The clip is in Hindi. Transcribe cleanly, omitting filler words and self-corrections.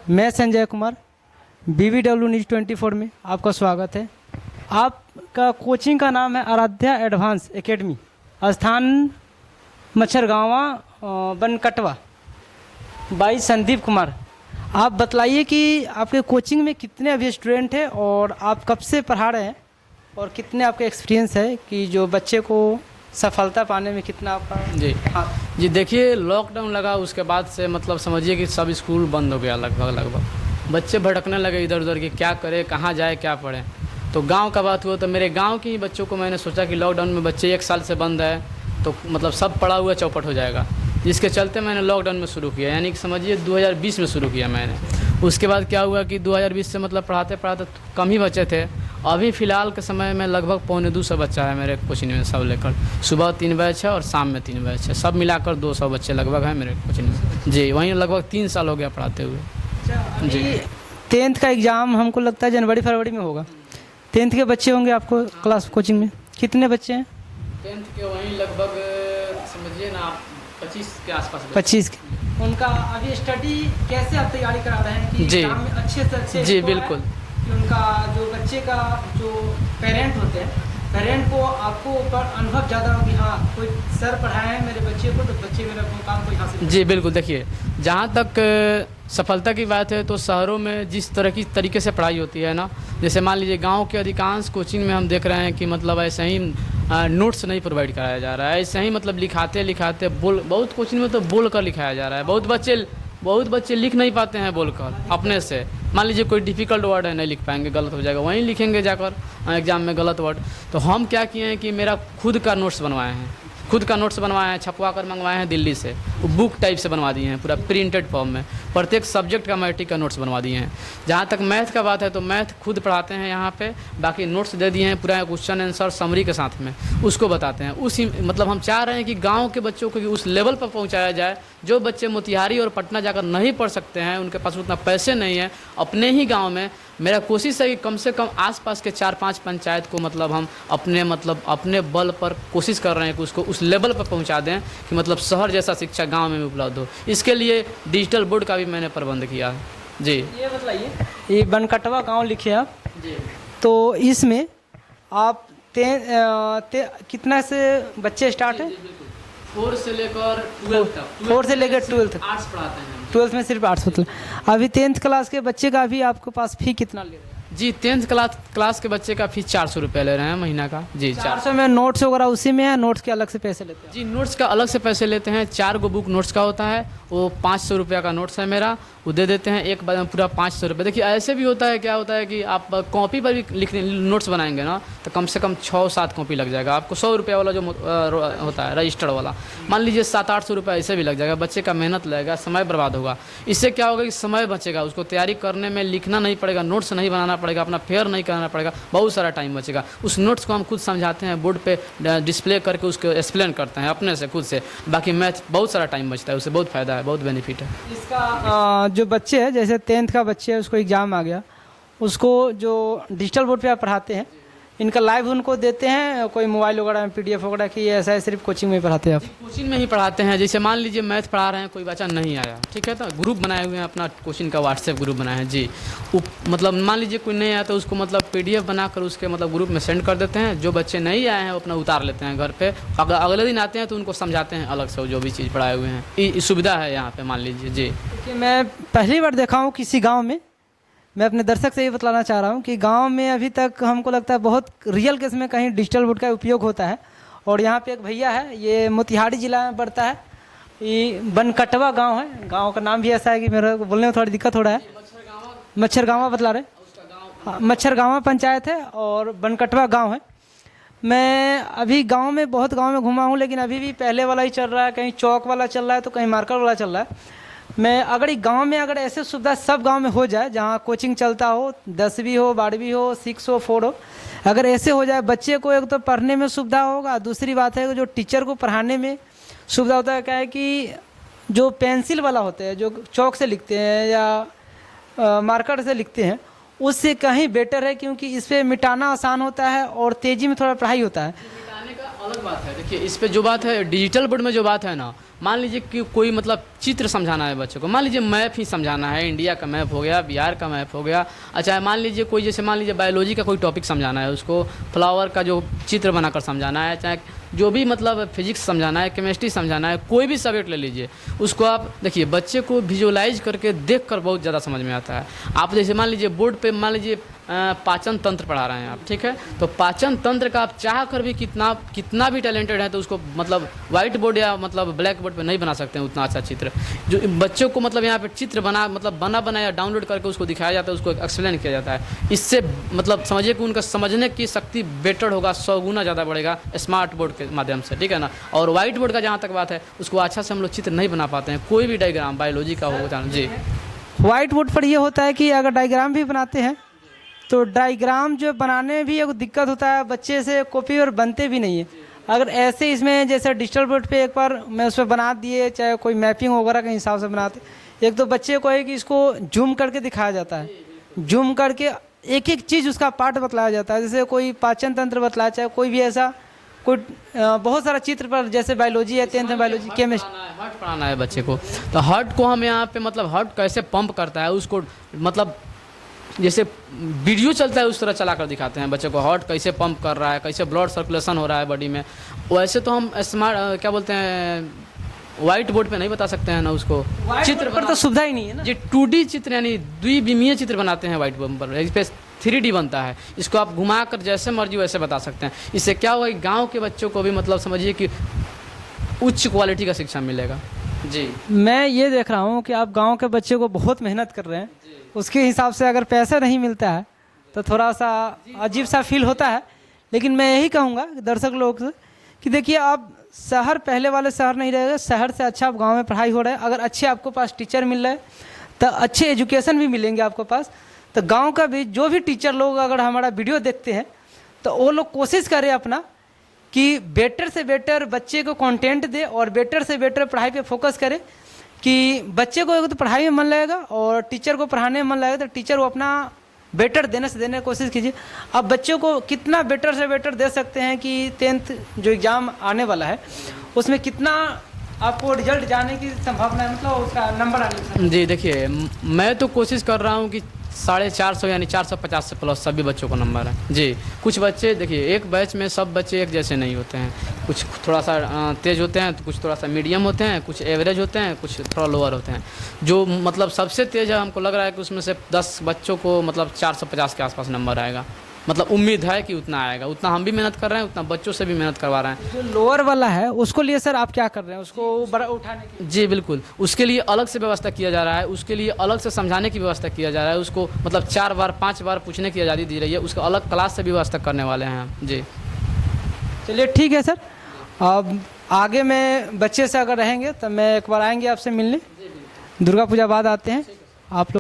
मैं संजय कुमार BBW न्यूज़ 24 में आपका स्वागत है। आपका कोचिंग का नाम है आराध्या एडवांस एकेडमी, स्थान मच्छरगांवा बनकटवा, बाई संदीप कुमार। आप बतलाइए कि आपके कोचिंग में कितने अभी स्टूडेंट हैं और आप कब से पढ़ा रहे हैं और कितने आपके एक्सपीरियंस है कि जो बच्चे को सफलता पाने में कितना आपका। जी हाँ जी, देखिए लॉकडाउन लगा उसके बाद से मतलब समझिए कि सब स्कूल बंद हो गया लगभग बच्चे भटकने लगे इधर उधर कि क्या करें, कहाँ जाए, क्या पढ़ें। तो गांव का बात हुआ तो मेरे गांव के ही बच्चों को मैंने सोचा कि लॉकडाउन में बच्चे 1 साल से बंद है तो मतलब सब पढ़ा हुआ चौपट हो जाएगा, जिसके चलते मैंने लॉकडाउन में शुरू किया, यानी कि समझिए 2020 में शुरू किया मैंने। उसके बाद क्या हुआ कि 2020 से मतलब पढ़ाते पढ़ाते कम ही बच्चे थे। अभी फ़िलहाल के समय में लगभग 125 बच्चा है मेरे कोचिंग में, सब लेकर। सुबह 3 बैच है और शाम में 3 बैच है, सब मिलाकर 200 बच्चे लगभग हैं मेरे कोचिंग में। जी, वहीं लगभग 3 साल हो गया पढ़ाते हुए। जी, 10th का एग्ज़ाम हमको लगता है जनवरी फरवरी में होगा। 10th के बच्चे होंगे आपको क्लास कोचिंग में, कितने बच्चे हैं? 10th के वहीं लगभग समझिए ना आप 25 के आसपास। 25 के। उनका अभी स्टडी कैसे आप तैयारी करा रहे हैं कि जी एग्जाम में अच्छे से अच्छे जी स्कोर बिल्कुल। आए? कि उनका जो बच्चे का जो पेरेंट होते हैं, पेरेंट को आपको ऊपर अनुभव ज़्यादा हो कि हाँ कोई सर पढ़ाए हैं मेरे बच्चे को तो बच्चे मेरा मुकाम कोई हासिल। जी बिल्कुल, देखिए जहाँ तक सफलता की बात है तो शहरों में जिस तरह की तरीके से पढ़ाई होती है ना, जैसे मान लीजिए गांव के अधिकांश कोचिंग में हम देख रहे हैं कि मतलब ऐसे ही नोट्स नहीं प्रोवाइड कराया जा रहा है, ऐसे ही मतलब लिखाते लिखाते बहुत कोचिंग में तो बोल कर लिखाया जा रहा है। बहुत बच्चे लिख नहीं पाते हैं बोलकर अपने से। मान लीजिए कोई डिफ़िकल्ट वर्ड है, नहीं लिख पाएंगे, गलत हो जाएगा, वहीं लिखेंगे जाकर एग्ज़ाम में गलत वर्ड। तो हम क्या किए हैं कि मेरा खुद का नोट्स बनवाए हैं, छपवा कर मंगवाए हैं दिल्ली से, बुक टाइप से बनवा दिए हैं पूरा प्रिंटेड फॉर्म में। प्रत्येक सब्जेक्ट का मैट्रिक का नोट्स बनवा दिए हैं। जहाँ तक मैथ का बात है तो मैथ खुद पढ़ाते हैं यहाँ पे, बाकी नोट्स दे दिए हैं पूरा क्वेश्चन आंसर समरी के साथ में, उसको बताते हैं। उसी मतलब हम चाह रहे हैं कि गाँव के बच्चों को उस लेवल पर पहुँचाया जाए जो बच्चे मोतिहारी और पटना जाकर नहीं पढ़ सकते हैं, उनके पास उतना पैसे नहीं है। अपने ही गाँव में मेरा कोशिश है कि कम से कम आसपास के 4-5 पंचायत को मतलब हम अपने बल पर कोशिश कर रहे हैं कि उसको उस लेवल पर पहुंचा दें कि मतलब शहर जैसा शिक्षा गांव में भी उपलब्ध हो। इसके लिए डिजिटल बोर्ड का भी मैंने प्रबंध किया है। जी, ये बताइए, ये बनकटवा गांव लिखे आप जी, तो इसमें आप कितना से बच्चे स्टार्ट है? 4 से लेकर 12 तक। 4 से लेकर 12 तक। आर्ट्स पढ़ाते हैं। 12th में सिर्फ आर्ट्स मतलब। अभी 10th क्लास के बच्चे का भी आपके पास फी कितना ले रहे हैं? जी, 10th क्लास के बच्चे का फीस 400 रुपये ले रहे हैं महीना का। जी, 400 में नोट्स वगैरह उसी में है, नोट्स के अलग से पैसे लेते हैं? जी, नोट्स का अलग से पैसे लेते हैं। 4 गो बुक नोट्स का होता है, वो 500 रुपये का नोट्स है मेरा, वो दे देते हैं एक बार में पूरा 500 रुपये। देखिए ऐसे भी होता है, क्या होता है कि आप कॉपी पर भी लिखने नोट्स बनाएंगे ना तो कम से कम 6-7 कॉपी लग जाएगा आपको। 100 रुपये वाला जो होता है रजिस्टर वाला, मान लीजिए 700-800 रुपये ऐसे भी लग जाएगा। बच्चे का मेहनत लगेगा, समय बर्बाद होगा। इससे क्या होगा कि समय बचेगा, उसको तैयारी करने में लिखना नहीं पड़ेगा, नोट्स नहीं बनाना पड़ेगा, अपना फेयर नहीं करना पड़ेगा, बहुत सारा टाइम बचेगा। उस नोट्स को हम खुद समझाते हैं, बोर्ड पे डिस्प्ले करके उसको एक्सप्लेन करते हैं अपने से खुद से। बाकी मैथ बहुत सारा टाइम बचता है, उससे बहुत फ़ायदा है, बहुत बेनिफिट है इसका। जो बच्चे है जैसे 10th का बच्चे है, उसको एग्ज़ाम आ गया, उसको जो डिजिटल बोर्ड पे आप पढ़ाते हैं, इनका लाइव उनको देते हैं कोई मोबाइल वगैरह में PDF वगैरह की, ऐसा है सिर्फ कोचिंग में पढ़ाते हैं आप? कोचिंग में ही पढ़ाते हैं। जैसे मान लीजिए मैथ पढ़ा रहे हैं, कोई बच्चा नहीं आया, ठीक है, तो ग्रुप बनाए हुए हैं, अपना कोचिंग का व्हाट्सएप ग्रुप बनाए हैं। जी, मतलब मान लीजिए कोई नहीं आया तो उसको मतलब PDF बनाकर उसके मतलब ग्रुप में सेंड कर देते हैं। जो बच्चे नहीं आए हैं वो अपना उतार लेते हैं घर पे, अगर अगले दिन आते हैं तो उनको समझाते हैं अलग से जो भी चीज़ पढ़ाए हुए हैं। ये सुविधा है यहाँ पे, मान लीजिए। जी, कि मैं पहली बार देखा हूँ किसी गाँव में, मैं अपने दर्शक से ये बतलाना चाह रहा हूँ कि गांव में अभी तक हमको लगता है बहुत रियल केस में कहीं डिजिटल बोर्ड का उपयोग होता है। और यहाँ पे एक भैया है, ये मोतिहारी ज़िला में पड़ता है, ये बनकटवा गांव है। गांव का नाम भी ऐसा है कि मेरे को बोलने में थोड़ी दिक्कत हो रहा है। मच्छरगांवा बतला रहे? हाँ, मच्छरगांवा पंचायत है और बनकटवा गाँव है। मैं अभी गाँव में बहुत गाँव में घुमा हूँ, लेकिन अभी भी पहले वाला ही चल रहा है, कहीं चौक वाला चल रहा है तो कहीं मार्कर वाला चल रहा है। मैं अगर गांव में अगर ऐसे सुविधा सब गांव में हो जाए, जहां कोचिंग चलता हो, 10वीं हो, 12वीं हो, 6 हो, 4 हो, अगर ऐसे हो जाए, बच्चे को एक तो पढ़ने में सुविधा होगा, दूसरी बात है जो टीचर को पढ़ाने में सुविधा होता है। क्या है कि जो पेंसिल वाला होते हैं, जो चौक से लिखते हैं या मार्कर से लिखते हैं, उससे कहीं बेटर है, क्योंकि इस पर मिटाना आसान होता है और तेज़ी में थोड़ा पढ़ाई होता है। अलग बात है। देखिए इस पे जो बात है डिजिटल बोर्ड में जो बात है ना, मान लीजिए कि कोई मतलब चित्र समझाना है बच्चों को, मान लीजिए मैप ही समझाना है, इंडिया का मैप हो गया, बिहार का मैप हो गया, अच्छा मान लीजिए कोई जैसे मान लीजिए बायोलॉजी का कोई टॉपिक समझाना है, उसको फ्लावर का जो चित्र बनाकर समझाना है, चाहे जो भी मतलब फिजिक्स समझाना है, केमिस्ट्री समझाना है, कोई भी सब्जेक्ट ले लीजिए, उसको आप देखिए बच्चे को विजुअलाइज करके देख कर बहुत ज़्यादा समझ में आता है। आप जैसे मान लीजिए बोर्ड पे मान लीजिए पाचन तंत्र पढ़ा रहे हैं आप, ठीक है, तो पाचन तंत्र का आप चाह कर भी कितना भी टैलेंटेड है तो उसको मतलब वाइट बोर्ड या मतलब ब्लैक बोर्ड पे नहीं बना सकते हैं उतना अच्छा चित्र। जो बच्चों को मतलब यहाँ पे चित्र बना या डाउनलोड करके उसको दिखाया जाता है, उसको एक्सप्लेन किया जाता है। इससे मतलब समझिए कि उनका समझने की शक्ति बेटर होगा, 100 गुना ज़्यादा बढ़ेगा स्मार्ट बोर्ड के माध्यम से, ठीक है ना। और वाइट बोर्ड का जहाँ तक बात है, उसको अच्छा से हम लोग चित्र नहीं बना पाते हैं, कोई भी डायग्राम बायोलॉजी का हो जी। वाइट बोर्ड पर ये होता है कि अगर डायग्राम भी बनाते हैं तो डायग्राम जो बनाने में भी एक दिक्कत होता है, बच्चे से कॉपी और बनते भी नहीं है। अगर ऐसे इसमें जैसे डिजिटल बोर्ड पे एक बार मैं उस पर बना दिए, चाहे कोई मैपिंग वगैरह के हिसाब से बनाते, एक तो बच्चे को है कि इसको जूम करके दिखाया जाता है, जूम करके एक एक चीज़ उसका पार्ट बतलाया जाता है, जैसे कोई पाचन तंत्र बतलाया, चाहे कोई भी ऐसा कोई बहुत सारा चित्र पर, जैसे बायोलॉजी है 10th में बायोलॉजी, केमिस्ट्री, हार्ट पढ़ाना है बच्चे को, तो हार्ट को हम यहाँ पे मतलब हार्ट कैसे पंप करता है उसको मतलब जैसे वीडियो चलता है उस तरह चला कर दिखाते हैं बच्चे को, हार्ट कैसे पंप कर रहा है, कैसे ब्लड सर्कुलेशन हो रहा है बॉडी में। वैसे तो हम स्मार्ट क्या बोलते हैं वाइट बोर्ड पे नहीं बता सकते हैं ना उसको, चित्र पर तो सुविधा ही नहीं है ना। जी 2D चित्र यानी द्विविमीय चित्र बनाते हैं वाइट बोर्ड पर, इस पे 3D बनता है, इसको आप घुमा कर जैसे मर्जी वैसे बता सकते हैं। इससे क्या होगा, गाँव के बच्चों को भी मतलब समझिए कि उच्च क्वालिटी का शिक्षा मिलेगा जी। मैं ये देख रहा हूँ कि आप गांव के बच्चे को बहुत मेहनत कर रहे हैं, उसके हिसाब से अगर पैसा नहीं मिलता है तो थोड़ा सा अजीब सा फील होता है। लेकिन मैं यही कहूँगा दर्शक लोग से कि देखिए, आप शहर पहले वाले शहर नहीं रहेगा, शहर से अच्छा आप गांव में पढ़ाई हो रहा है। अगर अच्छे आपको पास टीचर मिल रहे हैं तो अच्छे एजुकेशन भी मिलेंगे आपको पास। तो गाँव का भी जो भी टीचर लोग अगर हमारा वीडियो देखते हैं तो वो लोग कोशिश करें अपना कि बेटर से बेटर बच्चे को कंटेंट दे और बेटर से बेटर पढ़ाई पे फोकस करे, कि बच्चे को तो पढ़ाई में मन लगेगा और टीचर को पढ़ाने में मन लगेगा, तो टीचर को अपना बेटर देने की कोशिश कीजिए। अब बच्चों को कितना बेटर से बेटर दे सकते हैं कि 10th जो एग्ज़ाम आने वाला है उसमें कितना आपको रिजल्ट जाने की संभावना है, मतलब उसका नंबर आने की। जी देखिए, मैं तो कोशिश कर रहा हूँ कि 450 यानी 450 से प्लस सभी बच्चों का नंबर है जी। कुछ बच्चे देखिए, एक बैच में सब बच्चे एक जैसे नहीं होते हैं, कुछ थोड़ा सा तेज़ होते हैं तो कुछ थोड़ा सा मीडियम होते हैं, कुछ एवरेज होते हैं, कुछ थोड़ा लोअर होते हैं। जो मतलब सबसे तेज़ है, हमको लग रहा है कि उसमें से 10 बच्चों को मतलब 450 के आसपास नंबर आएगा, मतलब उम्मीद है कि उतना आएगा। उतना हम भी मेहनत कर रहे हैं, उतना बच्चों से भी मेहनत करवा रहे हैं। जो लोअर वाला है उसको लिए सर आप क्या कर रहे हैं, उसको बड़ा उठाने की? जी बिल्कुल, उसके लिए अलग से व्यवस्था किया जा रहा है, उसके लिए अलग से समझाने की व्यवस्था किया जा रहा है, उसको मतलब 4 बार 5 बार पूछने की आज़ादी दी रही है, उसका अलग क्लास से भी व्यवस्था करने वाले हैं हम जी। चलिए ठीक है सर, अब आगे में बच्चे से अगर रहेंगे तो मैं एक बार आएंगे आपसे मिलने, दुर्गा पूजा बाद आते हैं आप लोग।